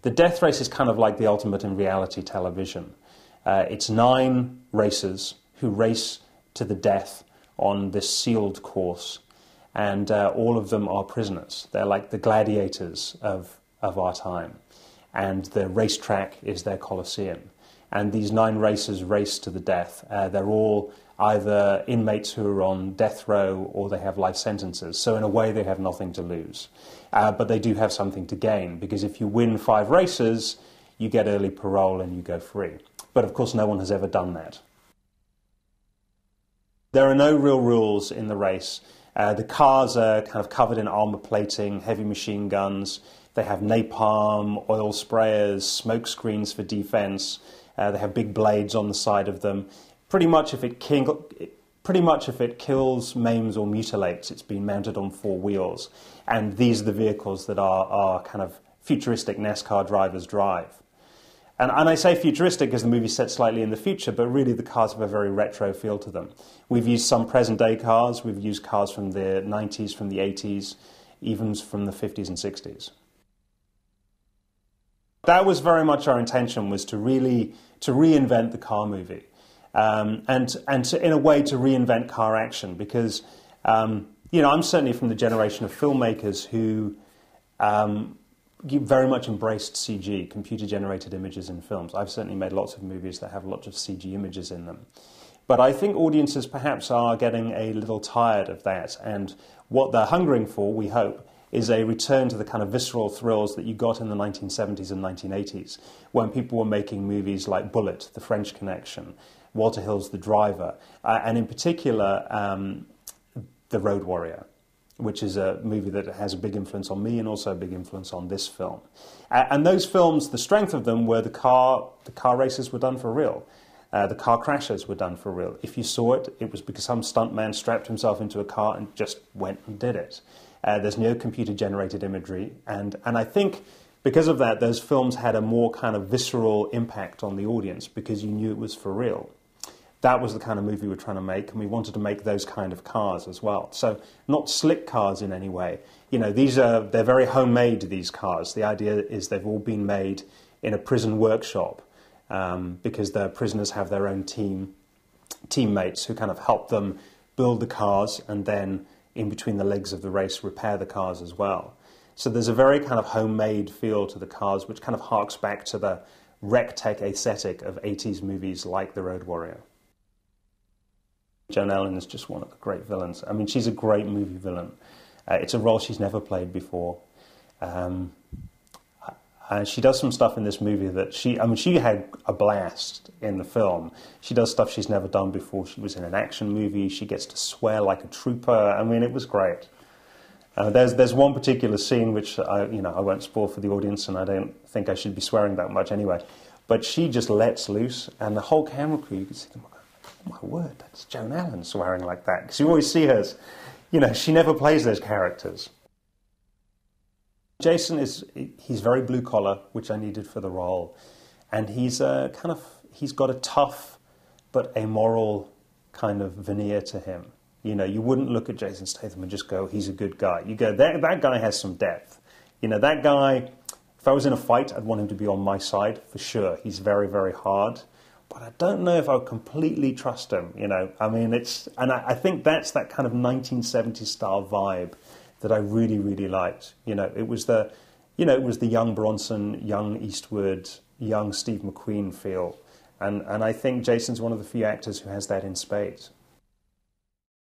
The death race is kind of like the ultimate in reality television. It's 9 racers who race to the death on this sealed course, and all of them are prisoners. They're like the gladiators of our time, and the racetrack is their Colosseum. And these 9 racers race to the death. They're all either inmates who are on death row or they have life sentences. So in a way they have nothing to lose. But they do have something to gain, because if you win 5 races, you get early parole and you go free. But of course no one has ever done that. There are no real rules in the race. The cars are kind of covered in armor plating, heavy machine guns. They have napalm, oil sprayers, smoke screens for defense. They have big blades on the side of them. Pretty much if it kills, maims or mutilates, it's been mounted on 4 wheels. And these are the vehicles that our kind of futuristic NASCAR drivers drive. And I say futuristic because the movie's set slightly in the future, but really the cars have a very retro feel to them. We've used some present-day cars. We've used cars from the 90s, from the 80s, even from the 50s and 60s. That was very much our intention, was to reinvent the car movie. And in a way to reinvent car action, because I'm certainly from the generation of filmmakers who very much embraced CG, computer-generated images in films. I've certainly made lots of movies that have lots of CG images in them. But I think audiences perhaps are getting a little tired of that, and what they're hungering for, we hope, is a return to the kind of visceral thrills that you got in the 1970s and 1980s, when people were making movies like Bullitt, The French Connection, Walter Hill's The Driver, and in particular, The Road Warrior, which is a movie that has a big influence on me and also a big influence on this film. And those films, the strength of them were the car races were done for real. The car crashes were done for real. If you saw it, it was because some stuntman strapped himself into a car and just went and did it. There's no computer-generated imagery. And I think because of that, those films had a more kind of visceral impact on the audience because you knew it was for real. That was the kind of movie we were trying to make, and we wanted to make those kind of cars as well. So not slick cars in any way. They're very homemade, these cars. The idea is they've all been made in a prison workshop because the prisoners have their own teammates who kind of help them build the cars and then in between the legs of the race repair the cars as well. So there's a very kind of homemade feel to the cars, which kind of harks back to the rec-tech aesthetic of 80s movies like The Road Warrior. Joan Allen is just one of the great villains. I mean, she's a great movie villain. It's a role she's never played before. She does some stuff in this movie that she had a blast in the film. She does stuff she's never done before. She was in an action movie. She gets to swear like a trooper. I mean, it was great. There's one particular scene which I won't spoil for the audience, and I don't think I should be swearing that much anyway. But she just lets loose, and the whole camera crew, you can see them. Oh my word, that's Joan Allen swearing like that. Because you always see her, she never plays those characters. Jason he's very blue collar, which I needed for the role, and he's got a tough but amoral kind of veneer to him. You wouldn't look at Jason Statham and just go, he's a good guy. You go, that guy has some depth. That guy, if I was in a fight, I'd want him to be on my side for sure. He's very, very hard. But I don't know if I would completely trust him, I mean, I think that's that kind of 1970s style vibe that I really, really liked. It was the young Bronson, young Eastwood, young Steve McQueen feel. And I think Jason's one of the few actors who has that in spades.